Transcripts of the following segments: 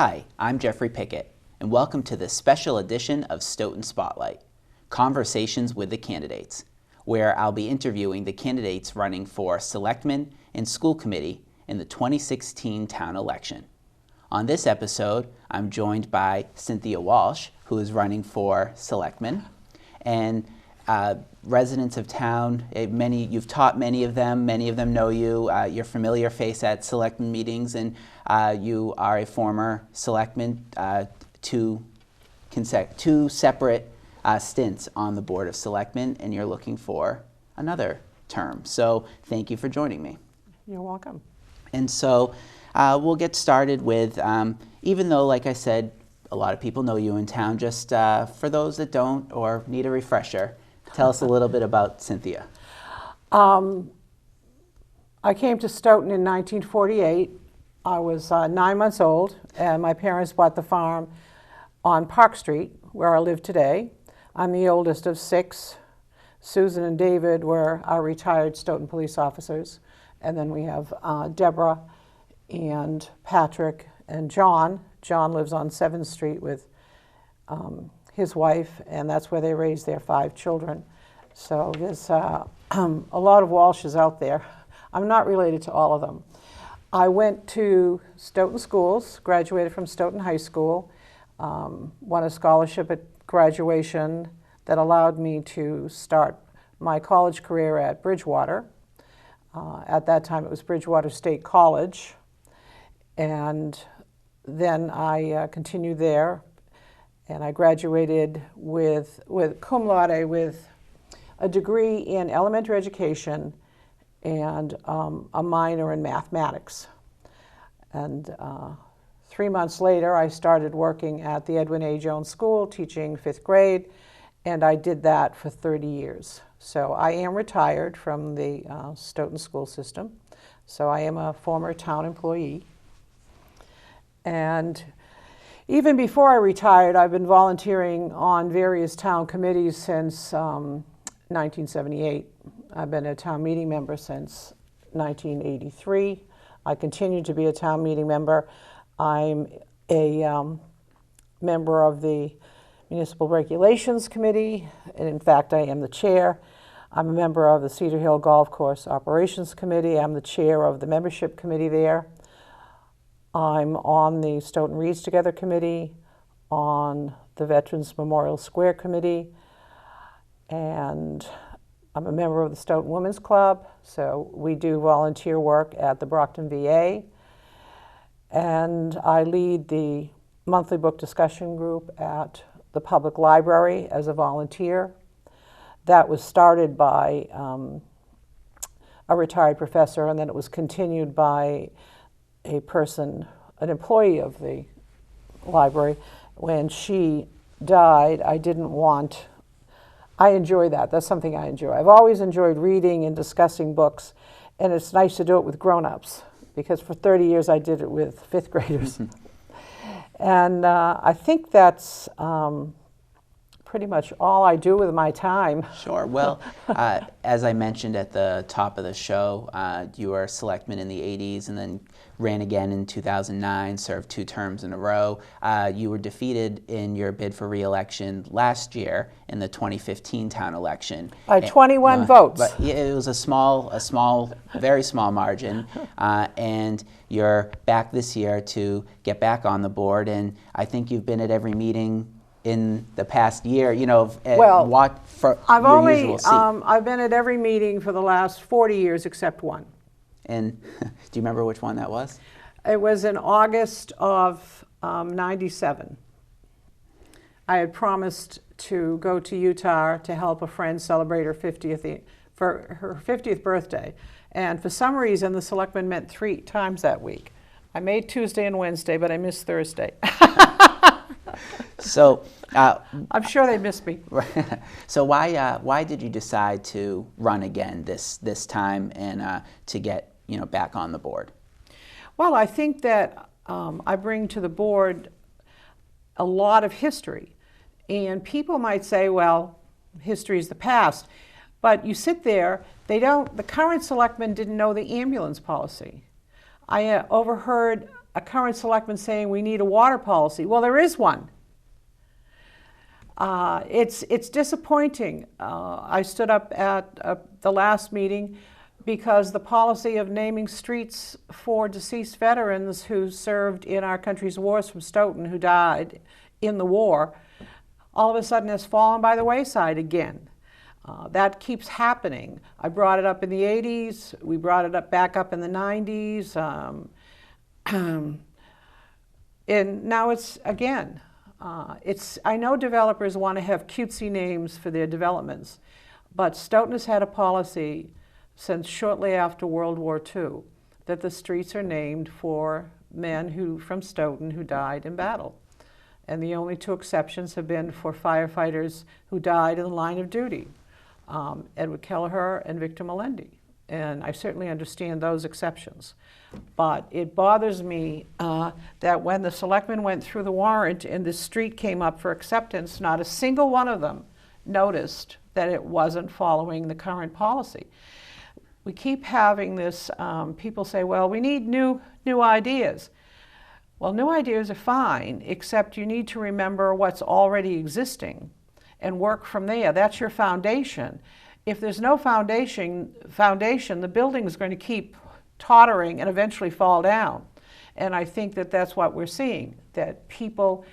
Hi, I'm Jeffrey Pickette, and welcome to this special edition of Stoughton Spotlight, Conversations with the Candidates, where I'll be interviewing the candidates running for Selectmen and School Committee in the 2016 town election. On this episode, I'm joined by Cynthia Walsh, who is running for Selectmen, and residents of town. You've taught many of them know you. You're a familiar face at Selectmen meetings, and you are a former Selectman, two separate stints on the Board of Selectmen, and you're looking for another term. So thank you for joining me. You're welcome. And so we'll get started with, even though, like I said, a lot of people know you in town, just for those that don't or need a refresher, tell us a little bit about Cynthia. I came to Stoughton in 1948. I was 9 months old, and my parents bought the farm on Park Street, where I live today. I'm the oldest of 6. Susan and David were our retired Stoughton police officers. And then we have Deborah and Patrick and John. John lives on 7th Street with his wife, and that's where they raised their 5 children. So there's a lot of Walshes out there. I'm not related to all of them. I went to Stoughton schools, graduated from Stoughton High School, won a scholarship at graduation that allowed me to start my college career at Bridgewater. At that time it was Bridgewater State College, and then I continued there, and I graduated with cum laude with a degree in elementary education and a minor in mathematics. And 3 months later, I started working at the Edwin A. Jones School, teaching 5th grade, and I did that for 30 years. So I am retired from the Stoughton school system. So I am a former town employee. And even before I retired, I've been volunteering on various town committees since 1978. I've been a town meeting member since 1983. I continue to be a town meeting member. I'm a member of the Municipal Regulations Committee, and in fact, I am the chair. I'm a member of the Cedar Hill Golf Course Operations Committee. I'm the chair of the membership committee there. I'm on the Stoughton Reads Together Committee, on the Veterans Memorial Square Committee, and I'm a member of the Stoughton Women's Club, so we do volunteer work at the Brockton VA, and I lead the monthly book discussion group at the public library as a volunteer. That was started by a retired professor, and then it was continued by a person, an employee of the library. When she died, I enjoy that. That's something I enjoy. I've always enjoyed reading and discussing books, and it's nice to do it with grown-ups, because for 30 years I did it with 5th graders. And I think that's pretty much all I do with my time. Sure. Well, as I mentioned at the top of the show, you were a selectman in the 80s and then ran again in 2009, served 2 terms in a row. You were defeated in your bid for re-election last year in the 2015 town election. By 21 votes. But it was a very small margin, and you're back this year to get back on the board, and I think you've been at every meeting in the past year, I've been at every meeting for the last 40 years except one. And do you remember which one that was? It was in August of 97. I had promised to go to Utah to help a friend celebrate her 50th birthday. And for some reason, the selectmen met 3 times that week. I made Tuesday and Wednesday, but I missed Thursday. So I'm sure they missed me. So why did you decide to run again this time and to get back on the board? Well, I think that I bring to the board a lot of history, and people might say, well, history is the past, but you sit there. The current selectmen didn't know the ambulance policy. I overheard a current selectman saying we need a water policy. Well, there is one. It's disappointing. I stood up at the last meeting because the policy of naming streets for deceased veterans who served in our country's wars from Stoughton, who died in the war, all of a sudden has fallen by the wayside again. That keeps happening. I brought it up in the 80s. We brought it back up in the 90s. And now it's again. I know developers want to have cutesy names for their developments, but Stoughton has had a policy since shortly after World War II that the streets are named for men from Stoughton who died in battle. And the only two exceptions have been for firefighters who died in the line of duty, Edward Kelleher and Victor Melendi. And I certainly understand those exceptions. But it bothers me that when the selectmen went through the warrant and the street came up for acceptance, not a single one of them noticed that it wasn't following the current policy. We keep having this, people say, well, we need new ideas. Well, new ideas are fine, except you need to remember what's already existing and work from there. That's your foundation. If there's no foundation, the building is going to keep tottering and eventually fall down. And I think that that's what we're seeing, that people,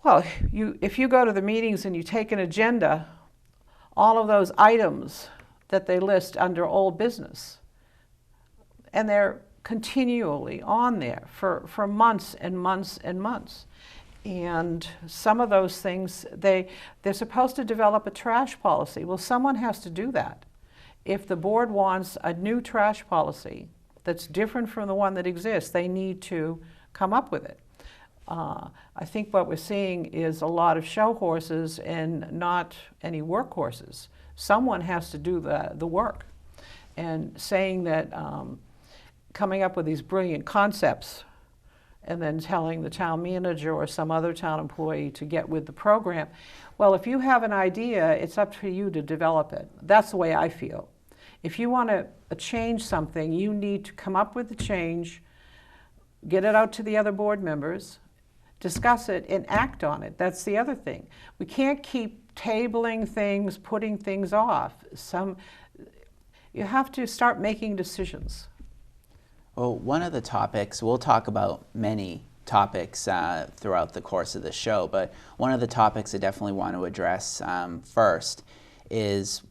well, if you go to the meetings and you take an agenda, all of those items that they list under old business, and they're continually on there for months and months and months. And some of those things, they're supposed to develop a trash policy. Well, someone has to do that. If the board wants a new trash policy that's different from the one that exists, they need to come up with it. I think what we're seeing is a lot of show horses and not any workhorses. Someone has to do the work. And saying that coming up with these brilliant concepts and then telling the town manager or some other town employee to get with the program. Well, if you have an idea, it's up to you to develop it. That's the way I feel. If you want to change something, you need to come up with the change, get it out to the other board members, discuss it, and act on it. That's the other thing. We can't keep tabling things, putting things off. You have to start making decisions. Well, one of the topics, we'll talk about many topics throughout the course of the show, but one of the topics I definitely want to address first is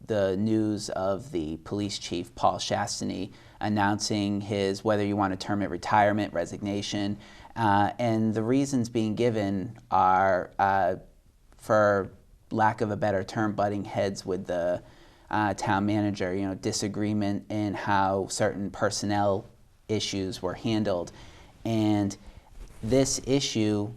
the news of the police chief, Paul Chastany, announcing his, whether you want to term it retirement, resignation, and the reasons being given are, for lack of a better term, butting heads with the town manager, disagreement in how certain personnel issues were handled. And this issue,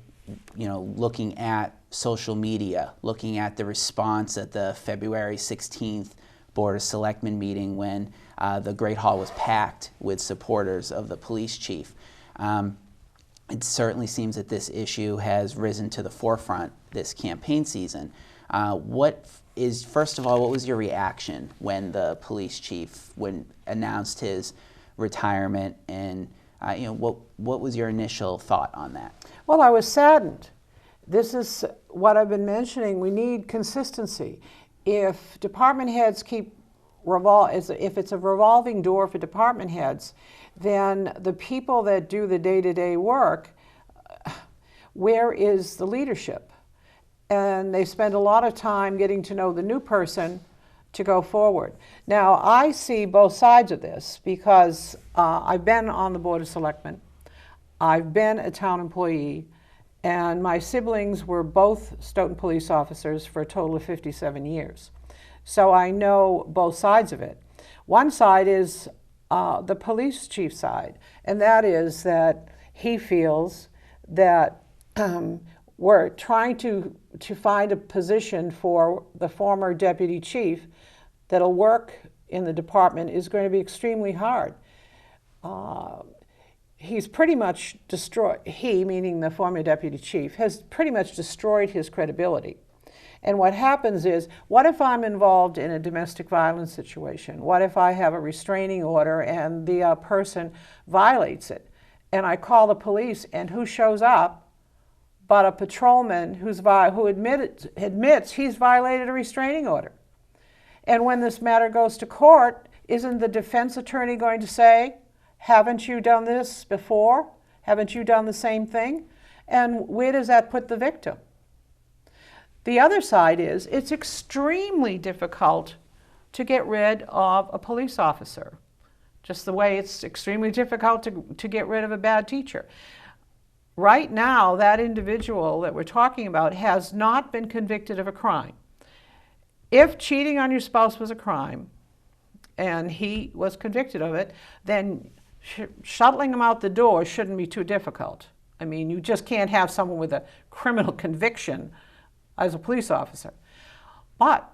looking at social media, looking at the response at the February 16th Board of Selectmen meeting when the Great Hall was packed with supporters of the police chief, it certainly seems that this issue has risen to the forefront this campaign season. First of all, what was your reaction when the police chief announced his retirement, and what was your initial thought on that? Well, I was saddened. This is what I've been mentioning. We need consistency. If department heads if it's a revolving door for department heads, then the people that do the day-to-day work, where is the leadership? And they spend a lot of time getting to know the new person to go forward. Now, I see both sides of this because I've been on the Board of Selectmen, I've been a town employee, and my siblings were both Stoughton police officers for a total of 57 years. So I know both sides of it. One side is the police chief side, and that is that he feels that we're trying to find a position for the former deputy chief that'll work in the department is going to be extremely hard. He's pretty much destroyed, he, meaning the former deputy chief, has pretty much destroyed his credibility. And what happens is, what if I'm involved in a domestic violence situation? What if I have a restraining order and the person violates it? And I call the police, and who shows up but a patrolman who admits he's violated a restraining order. And when this matter goes to court, isn't the defense attorney going to say, haven't you done this before? Haven't you done the same thing? And where does that put the victim? The other side is, it's extremely difficult to get rid of a police officer, just the way it's extremely difficult to get rid of a bad teacher. Right now, that individual that we're talking about has not been convicted of a crime. If cheating on your spouse was a crime and he was convicted of it, then shuttling him out the door shouldn't be too difficult. I mean, you just can't have someone with a criminal conviction as a police officer. But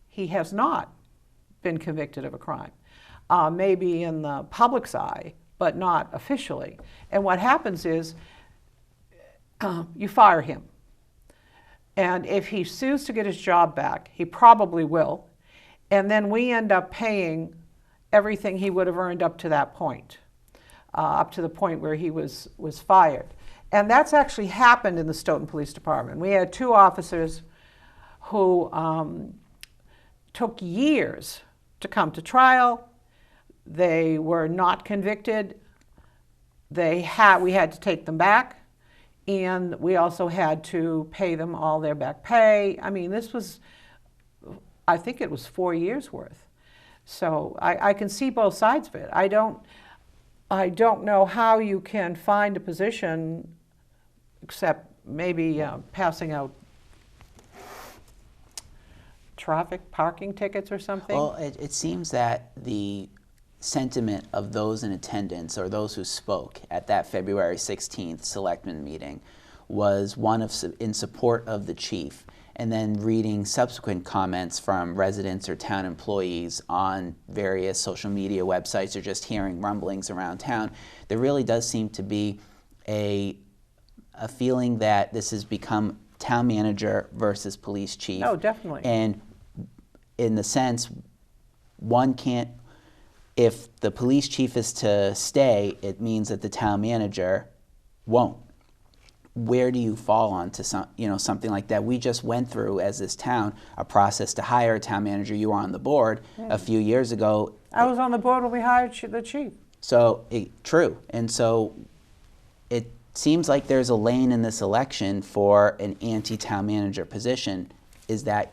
he has not been convicted of a crime. Maybe in the public's eye, but not officially. And what happens is you fire him. And if he sues to get his job back, he probably will. And then we end up paying everything he would have earned up to that point, up to the point where he was fired. And that's actually happened in the Stoughton Police Department. We had 2 officers who took years to come to trial. They were not convicted. We had to take them back. And we also had to pay them all their back pay. I mean, this was, I think it was 4 years worth. So I can see both sides of it. I don't know how you can find a position except maybe passing out traffic parking tickets or something. Well, it seems that the sentiment of those in attendance or those who spoke at that February 16th Selectmen meeting was one of in support of the chief, and then reading subsequent comments from residents or town employees on various social media websites or just hearing rumblings around town, there really does seem to be a feeling that this has become town manager versus police chief. Oh, definitely. And in the sense, one can't, if the police chief is to stay, it means that the town manager won't. Where do you fall onto something like that? We just went through, as this town, a process to hire a town manager. You were on the board a few years ago. I was on the board when we hired the chief. So, true. And so it seems like there's a lane in this election for an anti-town manager position. Is that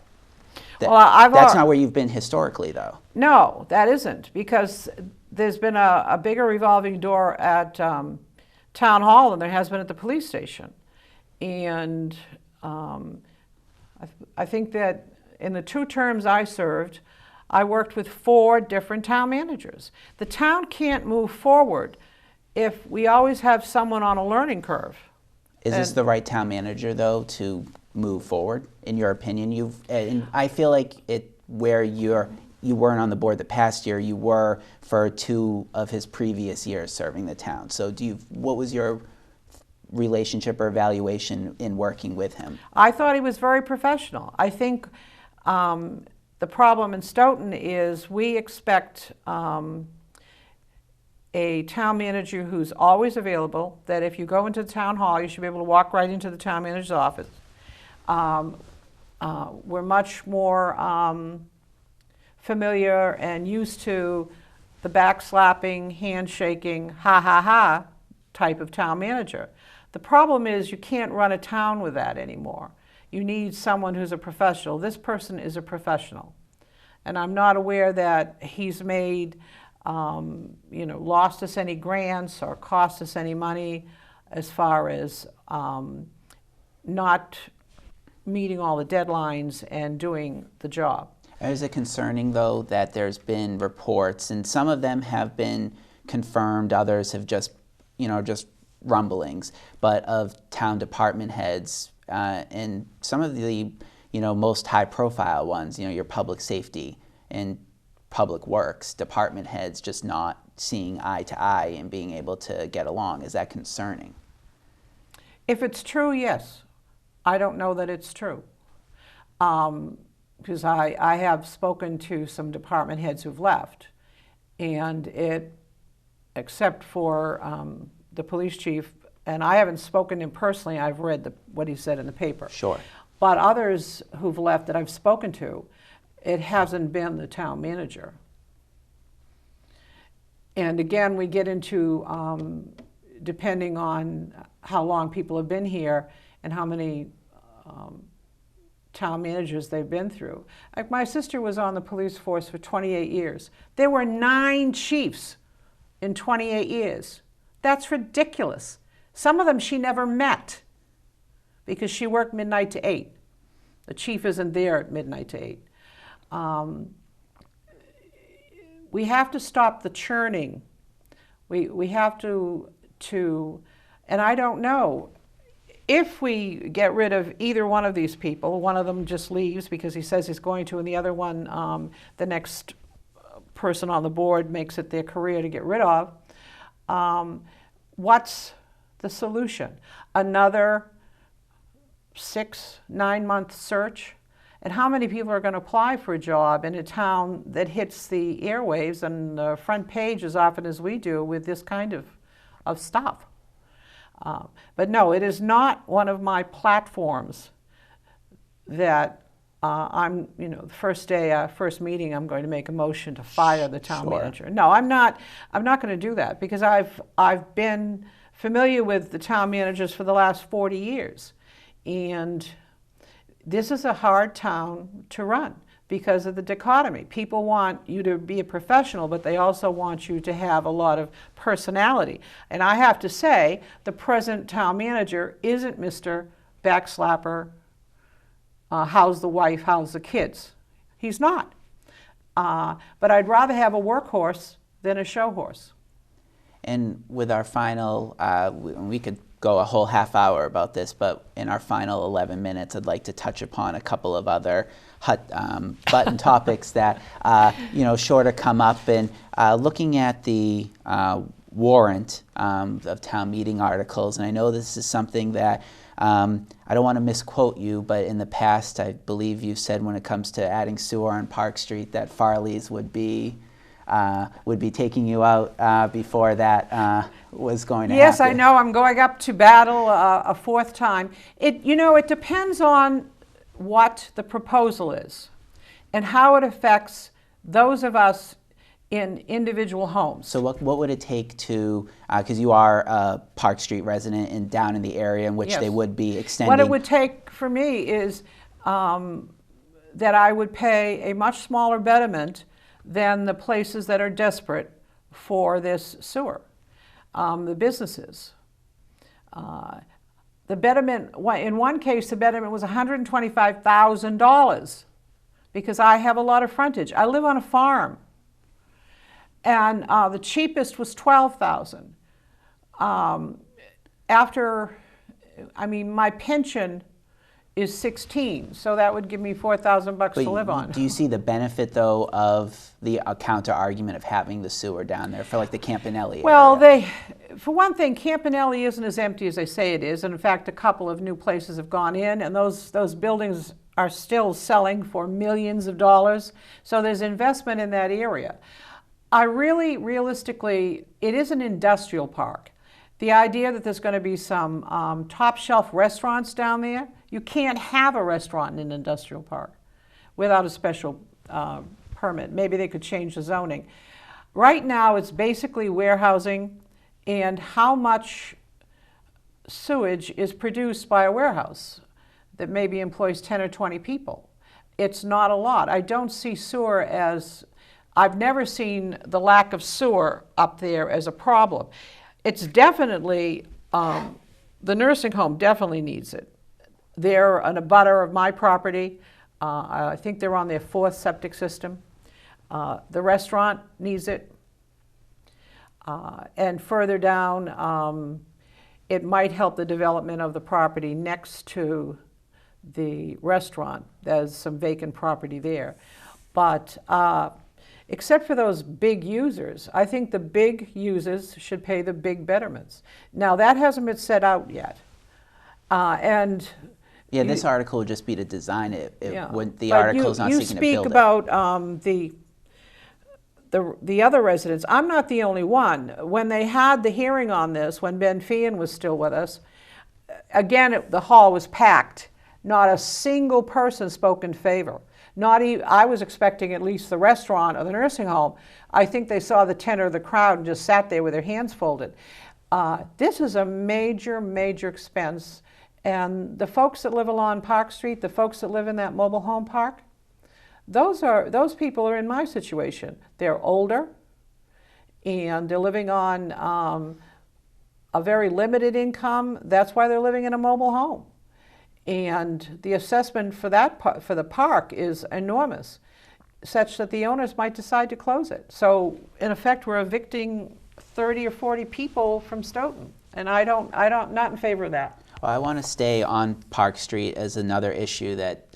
that's not where you've been historically, though? No, that isn't, because there's been a bigger revolving door at Town Hall than there has been at the police station. And I think that in the 2 terms I served, I worked with 4 different town managers. The town can't move forward if we always have someone on a learning curve. Is this the right town manager, though, to move forward, in your opinion? And I feel like where you weren't on the board the past year, you were for 2 of his previous years serving the town. So what was your relationship or evaluation in working with him? I thought he was very professional. I think the problem in Stoughton is we expect a town manager who's always available, that if you go into the town hall, you should be able to walk right into the town manager's office. We're much more familiar and used to the backslapping, handshaking, ha type of town manager. The problem is you can't run a town with that anymore. You need someone who's a professional. This person is a professional. And I'm not aware that he's made, lost us any grants or cost us any money as far as not meeting all the deadlines and doing the job. Is it concerning, though, that there's been reports, and some of them have been confirmed, others have just rumblings, but of town department heads, and some of the, most high-profile ones, your public safety and public works department heads just not seeing eye to eye and being able to get along. Is that concerning? If it's true, yes. I don't know that it's true. because I have spoken to some department heads who've left, and except for the police chief, and I haven't spoken to him personally, I've read what he said in the paper. Sure. But others who've left that I've spoken to, it hasn't been the town manager. And again, we get into, depending on how long people have been here and how many town managers they've been through. Like my sister was on the police force for 28 years. There were 9 chiefs in 28 years. That's ridiculous. Some of them she never met because she worked midnight to 8. The chief isn't there at midnight to 8. We have to stop the churning. We have to, and I don't know, if we get rid of either one of these people, one of them just leaves because he says he's going to, and the other one, the next person on the board makes it their career to get rid of, what's the solution? Another 6-9 month search? And how many people are going to apply for a job in a town that hits the airwaves and the front page as often as we do with this kind of stuff? But no, it is not one of my platforms that I'm, the first day, first meeting, I'm going to make a motion to fire the town manager. No, I'm not going to do that because I've been familiar with the town managers for the last 40 years. And this is a hard town to run because of the dichotomy. People want you to be a professional, but they also want you to have a lot of personality. And I have to say, the present town manager isn't Mr. Backslapper, how's the wife, how's the kids. He's not. But I'd rather have a workhorse than a show horse. And with our final, we could go a whole half hour about this, but in our final 11 minutes, I'd like to touch upon a couple of other button topics that, sure to come up. And looking at the warrant of town meeting articles, and I know this is something that I don't want to misquote you, but in the past, I believe you said when it comes to adding sewer on Park Street that Farley's would be taking you out before that was going to happen. Yes, I know. I'm going up to battle a 4th time. It depends on what the proposal is and how it affects those of us in individual homes. So what would it take to, because you are a Park Street resident and down in the area in which they would be extending. What it would take for me is that I would pay a much smaller betterment than the places that are desperate for this sewer, the businesses. The betterment, in one case, the betterment was $125,000 because I have a lot of frontage. I live on a farm, and the cheapest was $12,000. My pension is 16, so that would give me $4,000 to live on. Do you see the benefit, though, of the counter argument of having the sewer down there for like the Campanelli area? Well, for one thing, Campanelli isn't as empty as they say it is, and in fact, a couple of new places have gone in, and those buildings are still selling for millions of dollars. So there's investment in that area. Realistically, it is an industrial park. The idea that there's going to be some top shelf restaurants down there, you can't have a restaurant in an industrial park without a special permit. Maybe they could change the zoning. Right now, it's basically warehousing and how much sewage is produced by a warehouse that maybe employs 10 or 20 people. It's not a lot. I don't see sewer as, I've never seen the lack of sewer up there as a problem. It's definitely, the nursing home definitely needs it. They're an abutter of my property. I think they're on their 4th septic system. The restaurant needs it. And further down, it might help the development of the property next to the restaurant. There's some vacant property there. But except for those big users, I think the big users should pay the big betterments. Now, that hasn't been set out yet. And Yeah, this article would just be to design it. Yeah. The But article's not seeking to build it. You speak about the other residents. I'm not the only one. When they had the hearing on this, when Ben Feehan was still with us, again, the hall was packed. Not a single person spoke in favor. Not even, I was expecting at least the restaurant or the nursing home. I think they saw the tenor of the crowd and just sat there with their hands folded. This is a major, major expense. And the folks that live along Park Street, the folks that live in that mobile home park, those people are in my situation. They're older, and they're living on a very limited income. That's why they're living in a mobile home. And the assessment for for the park is enormous, such that the owners might decide to close it. So in effect, we're evicting 30 or 40 people from Stoughton, and not in favor of that. Well, I want to stay on Park Street as another issue that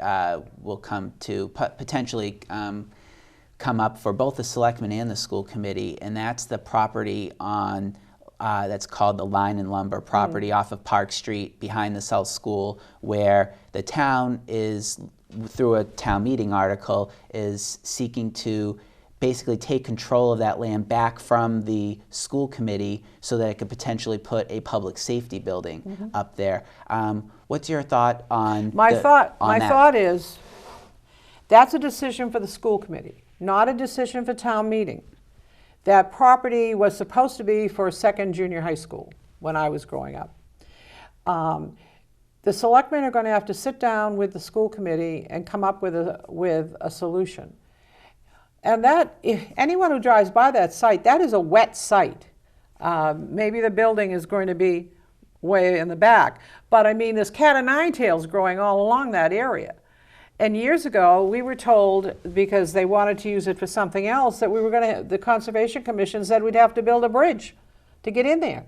will come to potentially come up for both the Selectmen and the school committee, and that's the property on that's called the Line and Lumber property off of Park Street behind the South School, where the town is, through a town meeting article, is seeking to basically take control of that land back from the school committee so that it could potentially put a public safety building up there. What's your thought on My thought is that's a decision for the school committee, not a decision for town meeting. That property was supposed to be for a second junior high school when I was growing up. The selectmen are going to have to sit down with the school committee and come up with a solution. And that, if anyone who drives by that site, that is a wet site. Maybe the building is going to be way in the back, but I mean, there's cat o' nine tails growing all along that area. And years ago, we were told, because they wanted to use it for something else, that the Conservation Commission said we'd have to build a bridge to get in there.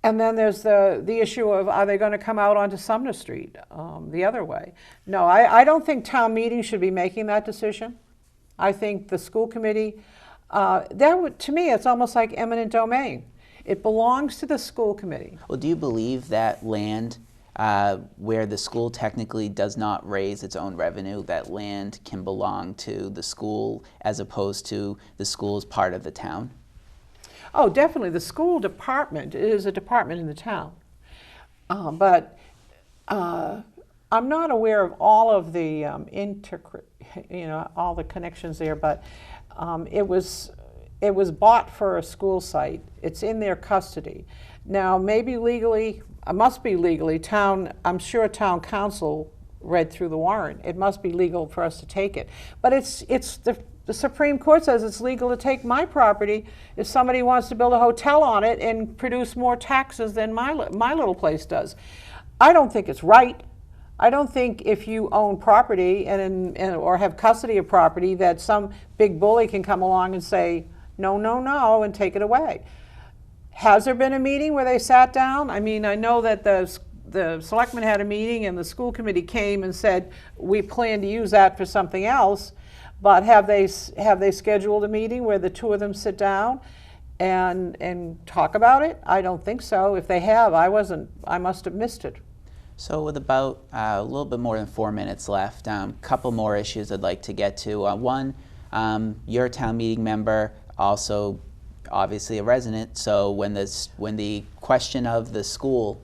And then there's the issue of, are they going to come out onto Sumner Street the other way? No, I don't think town meeting should be making that decision. I think the school committee, to me, it's almost like eminent domain. It belongs to the school committee. Well, do you believe that land where the school technically does not raise its own revenue, that land can belong to the school as opposed to the school as part of the town? Oh, definitely. The school department is a department in the town. But I'm not aware of all of the all the connections there, but it was bought for a school site. It's in their custody. Now, maybe legally, must be legally, I'm sure town council read through the warrant. It must be legal for us to take it. But the Supreme Court says it's legal to take my property if somebody wants to build a hotel on it and produce more taxes than my little place does. I don't think it's right. I don't think if you own property or have custody of property that some big bully can come along and say, no, no, no, and take it away. Has there been a meeting where they sat down? I mean, I know that the selectmen had a meeting and the school committee came and said, we plan to use that for something else. But have they scheduled a meeting where the two of them sit down and talk about it? I don't think so. If they have, I must have missed it. So with about a little bit more than 4 minutes left, a couple more issues I'd like to get to. One, you're a town meeting member, also obviously a resident, so when the question of the school,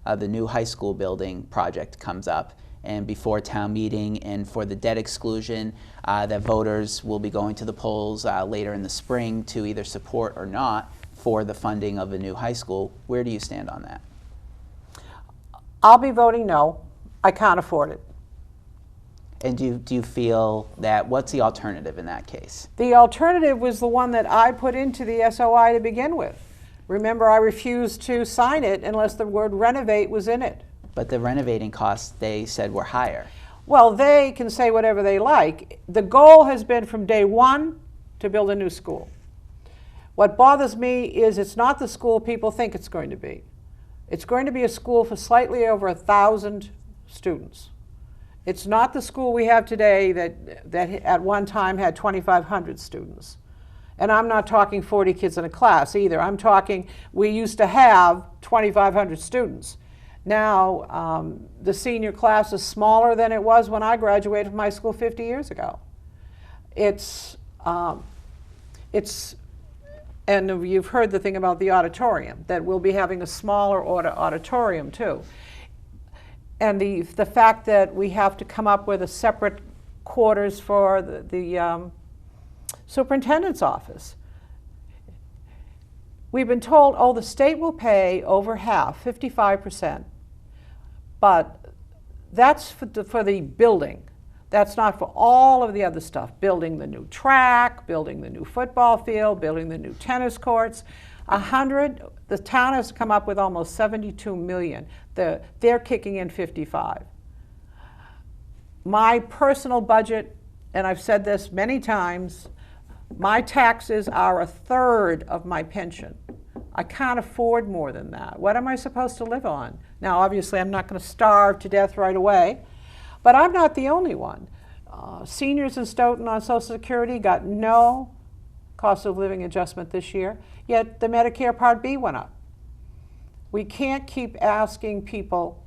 the new high school building project comes up, and before town meeting and for the debt exclusion that voters will be going to the polls later in the spring to either support or not for the funding of a new high school, where do you stand on that? I'll be voting no. I can't afford it. And do you feel that, what's the alternative in that case? The alternative was the one that I put into the SOI to begin with. Remember, I refused to sign it unless the word renovate was in it. But the renovating costs, they said, were higher. Well, they can say whatever they like. The goal has been from day one to build a new school. What bothers me is it's not the school people think it's going to be. It's going to be a school for slightly over 1,000 students. It's not the school we have today that at one time had 2,500 students. And I'm not talking 40 kids in a class either. I'm talking, we used to have 2,500 students. Now, the senior class is smaller than it was when I graduated from high school 50 years ago. And you've heard the thing about the auditorium, that we'll be having a smaller auditorium too. And the fact that we have to come up with a separate quarters for the superintendent's office. We've been told, oh, the state will pay over half, 55%. But that's for the building. That's not for all of the other stuff, building the new track, building the new football field, building the new tennis courts. The town has come up with almost 72 million. They're kicking in 55. My personal budget, and I've said this many times, my taxes are 1/3 of my pension. I can't afford more than that. What am I supposed to live on? Now, obviously, I'm not going to starve to death right away, but I'm not the only one. Seniors in Stoughton on Social Security got no cost of living adjustment this year, yet the Medicare Part B went up. We can't keep asking people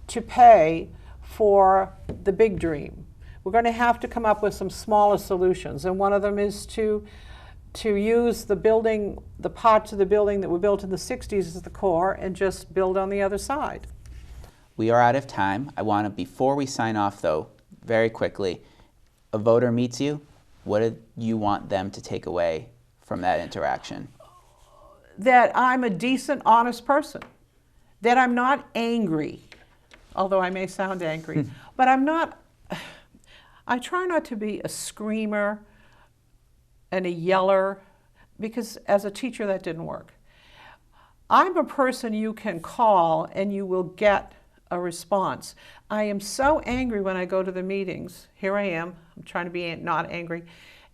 to pay for the big dream. We're going to have to come up with some smaller solutions, and one of them is to use the building, the parts of the building that were built in the 60s as the core, and just build on the other side. We are out of time. I want to, before we sign off though, very quickly, a voter meets you, what do you want them to take away from that interaction? That I'm a decent, honest person. That I'm not angry, although I may sound angry, but I'm not, I try not to be a screamer and a yeller, because as a teacher that didn't work. I'm a person you can call and you will get a response. I am so angry when I go to the meetings. Here I am, I'm trying to be not angry.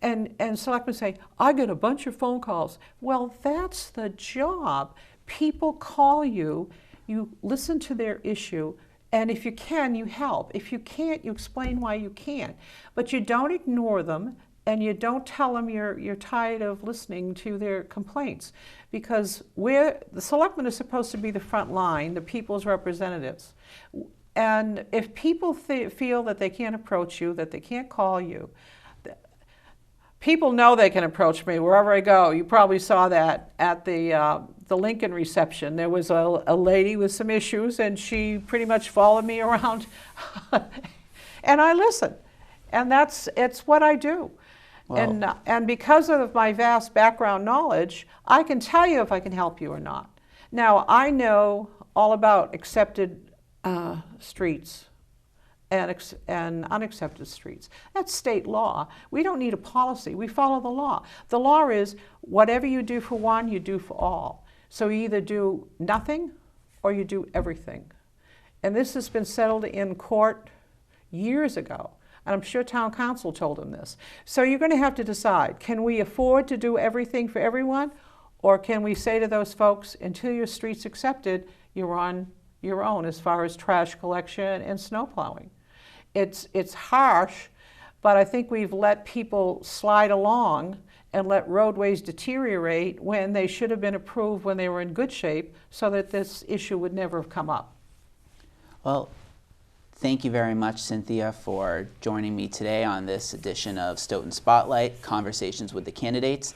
And selectmen say, I get a bunch of phone calls. Well, that's the job. People call you, you listen to their issue, and if you can, you help. If you can't, you explain why you can't. But you don't ignore them, and you don't tell them you're tired of listening to their complaints. Because the selectmen are supposed to be the front line, the people's representatives. And if people feel that they can't approach you, that they can't call you, people know they can approach me wherever I go. You probably saw that at the Lincoln reception. There was a lady with some issues, and she pretty much followed me around. And I listen. And it's what I do. Wow. And because of my vast background knowledge, I can tell you if I can help you or not. Now, I know all about accepted streets and unaccepted streets. That's state law. We don't need a policy. We follow the law. The law is whatever you do for one, you do for all. So you either do nothing or you do everything. And this has been settled in court years ago. And I'm sure town council told them this. So you're going to have to decide, can we afford to do everything for everyone? Or can we say to those folks, until your street's accepted, you're on your own as far as trash collection and snow plowing? It's harsh, but I think we've let people slide along and let roadways deteriorate when they should have been approved when they were in good shape, so that this issue would never have come up. Well, thank you very much, Cynthia, for joining me today on this edition of Stoughton Spotlight, Conversations with the Candidates.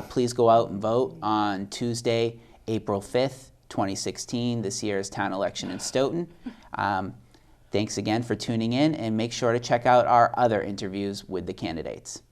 Please go out and vote on Tuesday, April 5th, 2016, this year's town election in Stoughton. Thanks again for tuning in, and make sure to check out our other interviews with the candidates.